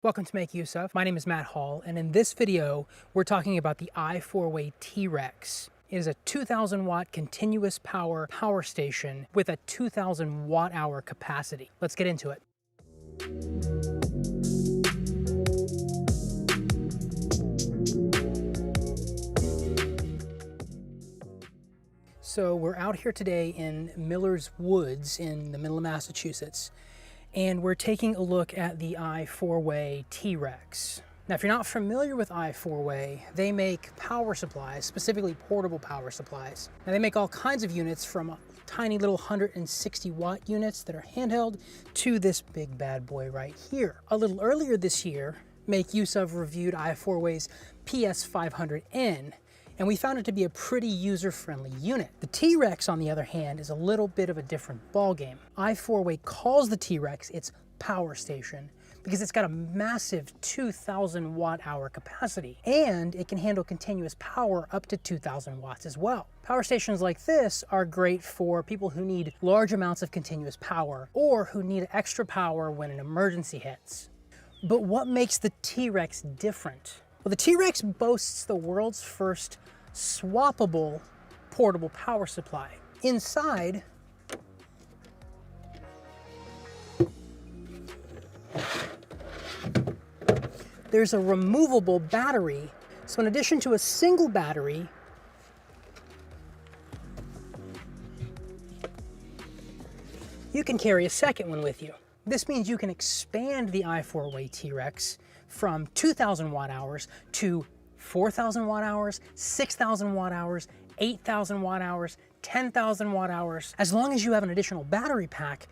Welcome to Make Use Of. My name is Matt Hall, and in this video, we're talking about the iForway T-Rex. It is a 2,000 watt continuous power station with a 2,000 watt hour capacity. Let's get into it. So we're out here today in Miller's Woods in the middle of Massachusetts, and we're taking a look at the iForway T-Rex. Now, if you're not familiar with iForway, they make power supplies, specifically portable power supplies. Now, they make all kinds of units from tiny little 160 watt units that are handheld to this big bad boy right here. A little earlier this year, Make Use Of reviewed iForway's PS500N, and we found it to be a pretty user-friendly unit. The T-Rex, on the other hand, is a little bit of a different ballgame. iForway calls the T-Rex its power station because it's got a massive 2,000 watt hour capacity, and it can handle continuous power up to 2,000 watts as well. Power stations like this are great for people who need large amounts of continuous power or who need extra power when an emergency hits. But what makes the T-Rex different? Well, the T-Rex boasts the world's first swappable portable power supply. Inside, there's a removable battery. So in addition to a single battery, you can carry a second one with you. This means you can expand the iForway T-Rex from 2,000 watt hours to 4,000 watt hours, 6,000 watt hours, 8,000 watt hours, 10,000 watt hours. As long as you have an additional battery pack,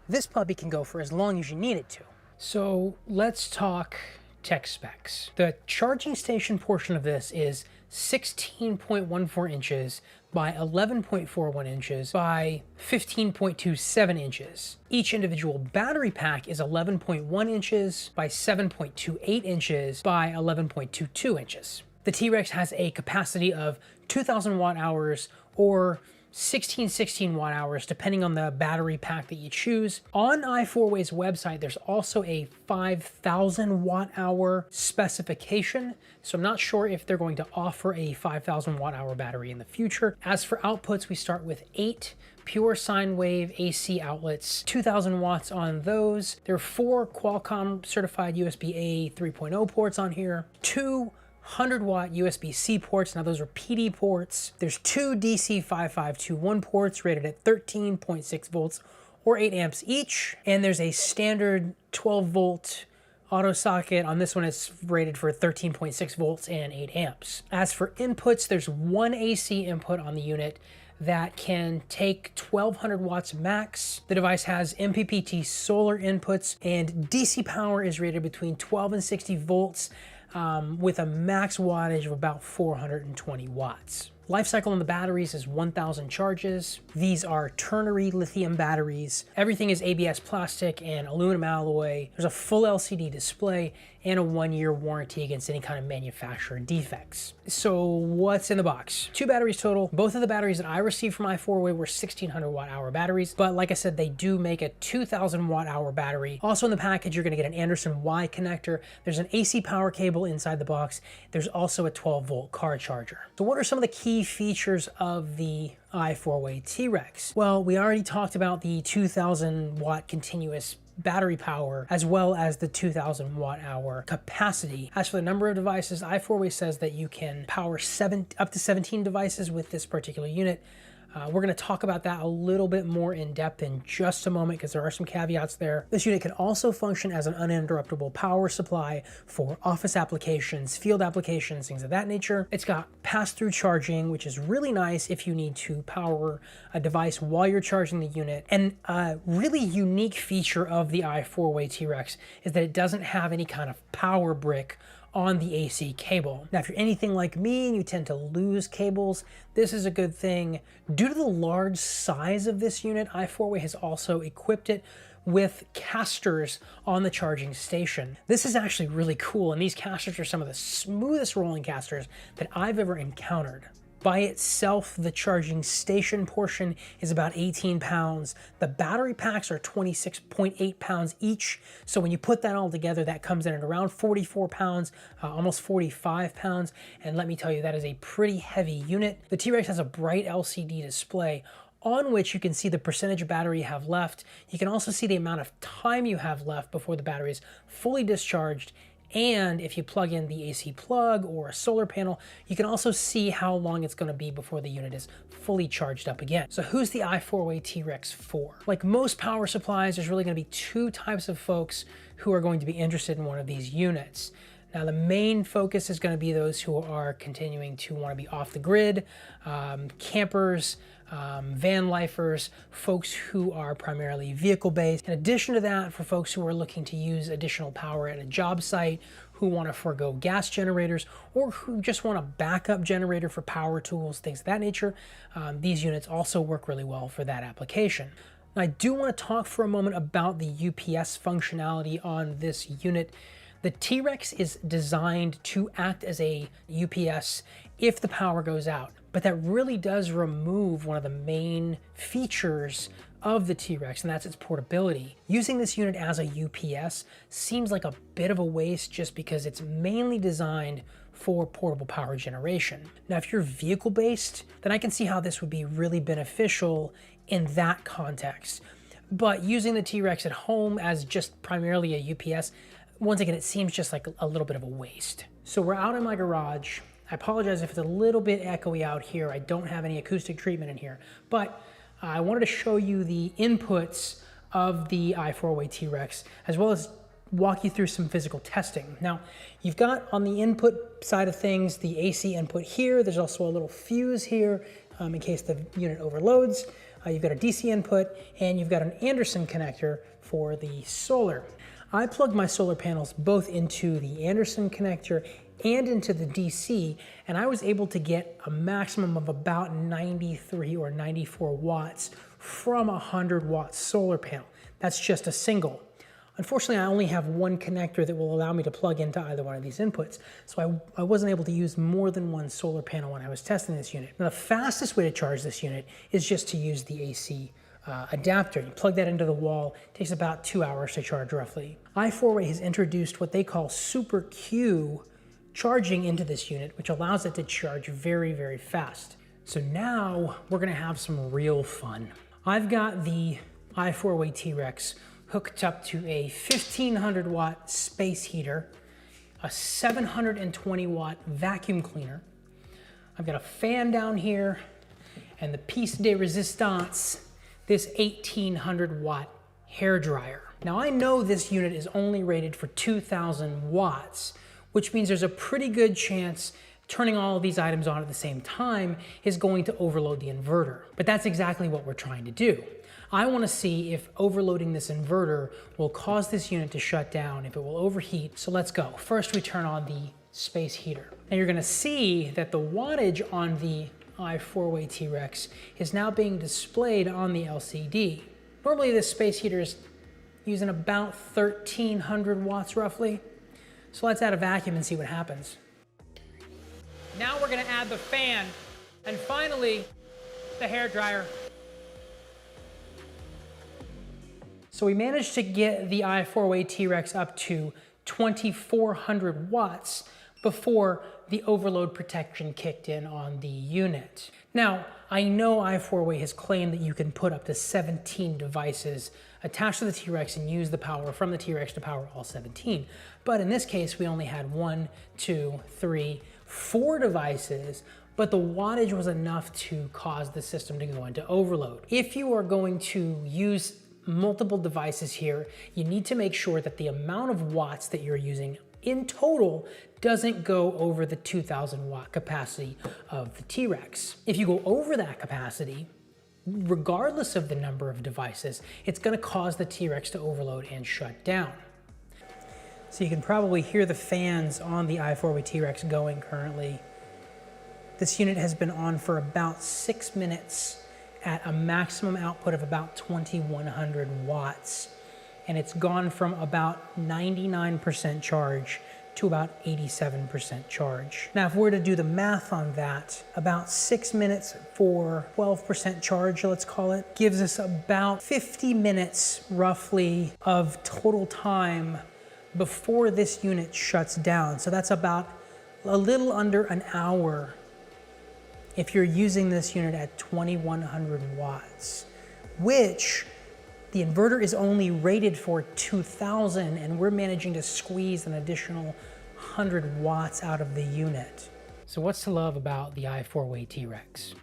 this puppy can go for as long as you need it to. So let's talk tech specs. The charging station portion of this is 16.14 inches by 11.41 inches by 15.27 inches. Each individual battery pack is 11.1 inches by 7.28 inches by 11.22 inches. The T-Rex has a capacity of 2,000 watt hours or 16 watt hours, depending on the battery pack that you choose. On iForway's website, there's also a 5,000 watt hour specification. So I'm not sure if they're going to offer a 5,000 watt hour battery in the future. As for outputs, we start with 8 pure-sine wave AC outlets, 2,000 watts on those. There are 4 Qualcomm certified USB-A 3.0 ports on here, 2 100 watt USB-C ports. Now those are PD ports. There's 2 DC 5521 ports rated at 13.6 volts or 8 amps each. And there's a standard 12 volt auto socket. On this one, it's rated for 13.6 volts and 8 amps. As for inputs, there's 1 AC input on the unit that can take 1,200 watts max. The device has MPPT solar inputs, and DC power is rated between 12 and 60 volts with a max wattage of about 420 watts. Life cycle on the batteries is 1,000 charges. These are ternary lithium batteries. Everything is ABS plastic and aluminum alloy. There's a full LCD display and a 1-year warranty against any kind of manufacturer defects. So what's in the box? 2 batteries total. Both of the batteries that I received from iForway were 1,600 watt hour batteries, but like I said, they do make a 2,000 watt hour battery. Also in the package, you're gonna get an Anderson Y connector. There's an AC power cable inside the box. There's also a 12 volt car charger. So what are some of the key features of the iForway T-Rex? Well, we already talked about the 2,000 watt continuous battery power, as well as the 2,000 watt hour capacity. As for the number of devices, iForway says that you can power up to 17 devices with this particular unit. We're going to talk about that a little bit more in depth in just a moment because there are some caveats there. This unit can also function as an uninterruptible power supply for office applications, field applications, things of that nature. It's got pass-through charging, which is really nice if you need to power a device while you're charging the unit. And a really unique feature of the iForway T-Rex is that it doesn't have any kind of power brick on the AC cable. Now, if you're anything like me and you tend to lose cables, this is a good thing. Due to the large size of this unit, iForway has also equipped it with casters on the charging station. This is actually really cool, and these casters are some of the smoothest rolling casters that I've ever encountered. By itself, the charging station portion is about 18 pounds. The battery packs are 26.8 pounds each. So when you put that all together, that comes in at around 44 pounds, almost 45 pounds. And let me tell you, that is a pretty heavy unit. The T-Rex has a bright LCD display on which you can see the percentage of battery you have left. You can also see the amount of time you have left before the battery is fully discharged. And if you plug in the AC plug or a solar panel, you can also see how long it's going to be before the unit is fully charged up again. So who's the iForway T-Rex for? Like most power supplies, there's really going to be two types of folks who are going to be interested in one of these units. Now, the main focus is going to be those who are continuing to want to be off the grid, campers, van lifers, folks who are primarily vehicle-based. In addition to that, for folks who are looking to use additional power at a job site, who want to forego gas generators, or who just want a backup generator for power tools, things of that nature, these units also work really well for that application. Now, I do want to talk for a moment about the UPS functionality on this unit. The T-Rex is designed to act as a UPS if the power goes out, but that really does remove one of the main features of the T-Rex, and that's its portability. Using this unit as a UPS seems like a bit of a waste just because it's mainly designed for portable power generation. Now, if you're vehicle-based, then I can see how this would be really beneficial in that context. But using the T-Rex at home as just primarily a UPS, once again, it seems just like a little bit of a waste. So we're out in my garage. I apologize if it's a little bit echoey out here. I don't have any acoustic treatment in here, but I wanted to show you the inputs of the iForway T-Rex, as well as walk you through some physical testing. Now, you've got on the input side of things, the AC input here. There's also a little fuse here in case the unit overloads. You've got a DC input, and you've got an Anderson connector for the solar. I plugged my solar panels both into the Anderson connector and into the DC, and I was able to get a maximum of about 93 or 94 watts from a 100 watt solar panel. That's just a single. Unfortunately, I only have one connector that will allow me to plug into either one of these inputs, so I wasn't able to use more than one solar panel when I was testing this unit. Now, the fastest way to charge this unit is just to use the AC adapter. You plug that into the wall, it takes about 2 hours to charge roughly. iForway has introduced what they call Super Q charging into this unit, which allows it to charge very, very fast. So now we're gonna have some real fun. I've got the iForway T-Rex hooked up to a 1500 watt space heater, a 720 watt vacuum cleaner. I've got a fan down here, and the piece de resistance, this 1800 watt hair dryer. Now, I know this unit is only rated for 2000 watts, which means there's a pretty good chance turning all of these items on at the same time is going to overload the inverter. But that's exactly what we're trying to do. I want to see if overloading this inverter will cause this unit to shut down, if it will overheat. So let's go. First, we turn on the space heater. Now you're going to see that the wattage on the iForway T-Rex is now being displayed on the LCD. Normally this space heater is using about 1300 watts roughly. So let's add a vacuum and see what happens. Now we're going to add the fan, and finally the hair dryer. So we managed to get the iForway T-Rex up to 2400 watts before the overload protection kicked in on the unit. Now, I know iForway has claimed that you can put up to 17 devices attached to the T-Rex and use the power from the T-Rex to power all 17. But in this case, we only had 1, 2, 3, 4 devices, but the wattage was enough to cause the system to go into overload. If you are going to use multiple devices here, you need to make sure that the amount of watts that you're using in total doesn't go over the 2000 watt capacity of the T-Rex. If you go over that capacity, regardless of the number of devices, it's going to cause the T-Rex to overload and shut down. So you can probably hear the fans on the iForway T-Rex going currently. This unit has been on for about 6 minutes at a maximum output of about 2100 watts. And it's gone from about 99% charge to about 87% charge. Now, if we were to do the math on that, about 6 minutes for 12% charge, let's call it, gives us about 50 minutes roughly of total time before this unit shuts down. So that's about a little under an hour if you're using this unit at 2100 watts, which the inverter is only rated for 2000, and we're managing to squeeze an additional 100 watts out of the unit. So what's to love about the iForway T-Rex?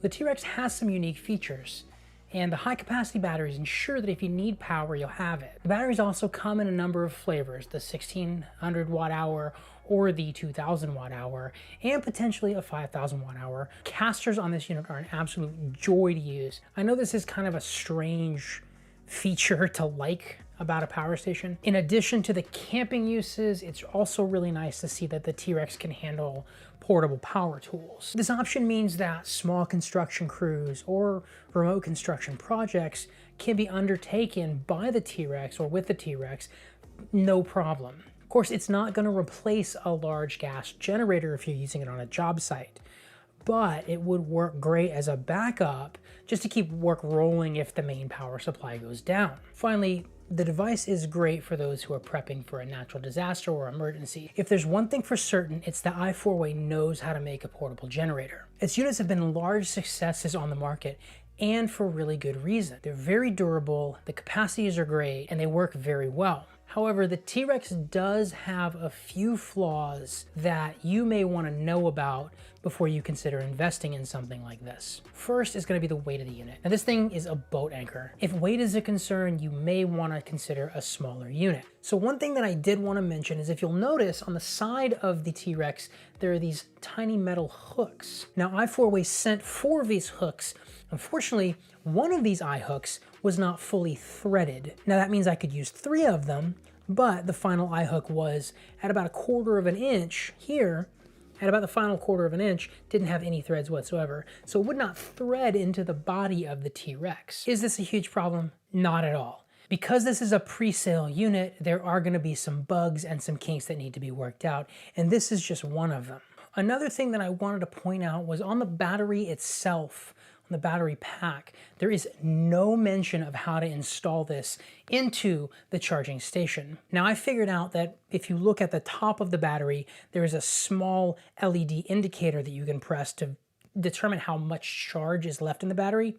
The T-Rex has some unique features, and the high capacity batteries ensure that if you need power, you'll have it. The batteries also come in a number of flavors, the 1600 watt hour or the 2000 watt hour, and potentially a 5000 watt hour. Casters on this unit are an absolute joy to use. I know this is kind of a strange feature to like about a power station. In addition to the camping uses, it's also really nice to see that the T-Rex can handle portable power tools. This option means that small construction crews or remote construction projects can be undertaken by the T-Rex or with the T-Rex, no problem. Of course, it's not going to replace a large gas generator if you're using it on a job site, but it would work great as a backup just to keep work rolling if the main power supply goes down. Finally, the device is great for those who are prepping for a natural disaster or emergency. If there's one thing for certain, it's that iForway knows how to make a portable generator. Its units have been large successes on the market, and for really good reason. They're very durable, the capacities are great, and they work very well. However, the T-Rex does have a few flaws that you may want to know about before you consider investing in something like this. First is going to be the weight of the unit. Now, this thing is a boat anchor. If weight is a concern, you may want to consider a smaller unit. So one thing that I did want to mention is if you'll notice on the side of the T-Rex, there are these tiny metal hooks. Now, iForway sent 4 of these hooks. Unfortunately, one of these eye-hooks was not fully threaded. Now that means I could use 3 of them, but the final eye hook was at about 1/4 of an inch here, at about the final 1/4 of an inch, didn't have any threads whatsoever, so it would not thread into the body of the T-Rex. Is this a huge problem? Not at all. Because this is a pre-sale unit, there are going to be some bugs and some kinks that need to be worked out, and this is just one of them. Another thing that I wanted to point out was on the battery itself, on the battery pack, there is no mention of how to install this into the charging station. Now, I figured out that if you look at the top of the battery, there is a small LED indicator that you can press to determine how much charge is left in the battery.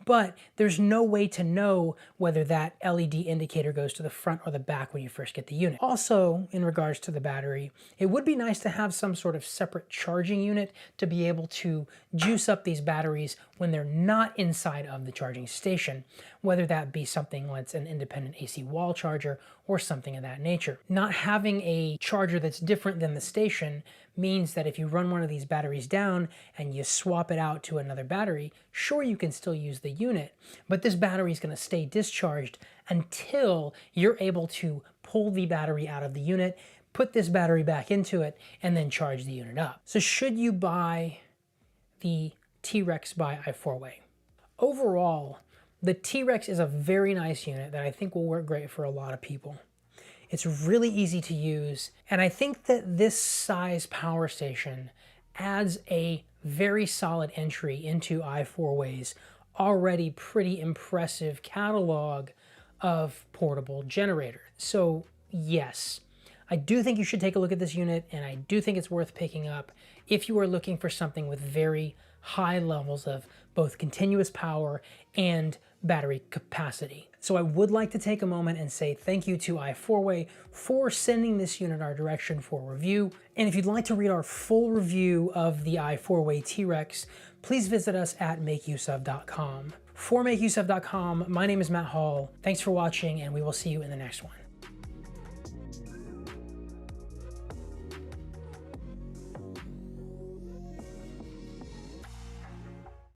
But there's no way to know whether that LED indicator goes to the front or the back when you first get the unit. Also, in regards to the battery, it would be nice to have some sort of separate charging unit to be able to juice up these batteries when they're not inside of the charging station, whether that be something like an independent AC wall charger or something of that nature. Not having a charger that's different than the station means that if you run one of these batteries down and you swap it out to another battery, sure, you can still use the unit, but this battery is going to stay discharged until you're able to pull the battery out of the unit, put this battery back into it, and then charge the unit up. So should you buy the T-Rex by iForway? Overall, the T-Rex is a very nice unit that I think will work great for a lot of people. It's really easy to use, and I think that this size power station adds a very solid entry into iForway's already pretty impressive catalog of portable generators. So yes, I do think you should take a look at this unit, and I do think it's worth picking up if you are looking for something with very high levels of both continuous power and battery capacity. So I would like to take a moment and say thank you to iForway for sending this unit our direction for review. And if you'd like to read our full review of the iForway T-Rex, please visit us at makeuseof.com. For makeuseof.com, my name is Matt Hall. Thanks for watching, and we will see you in the next one.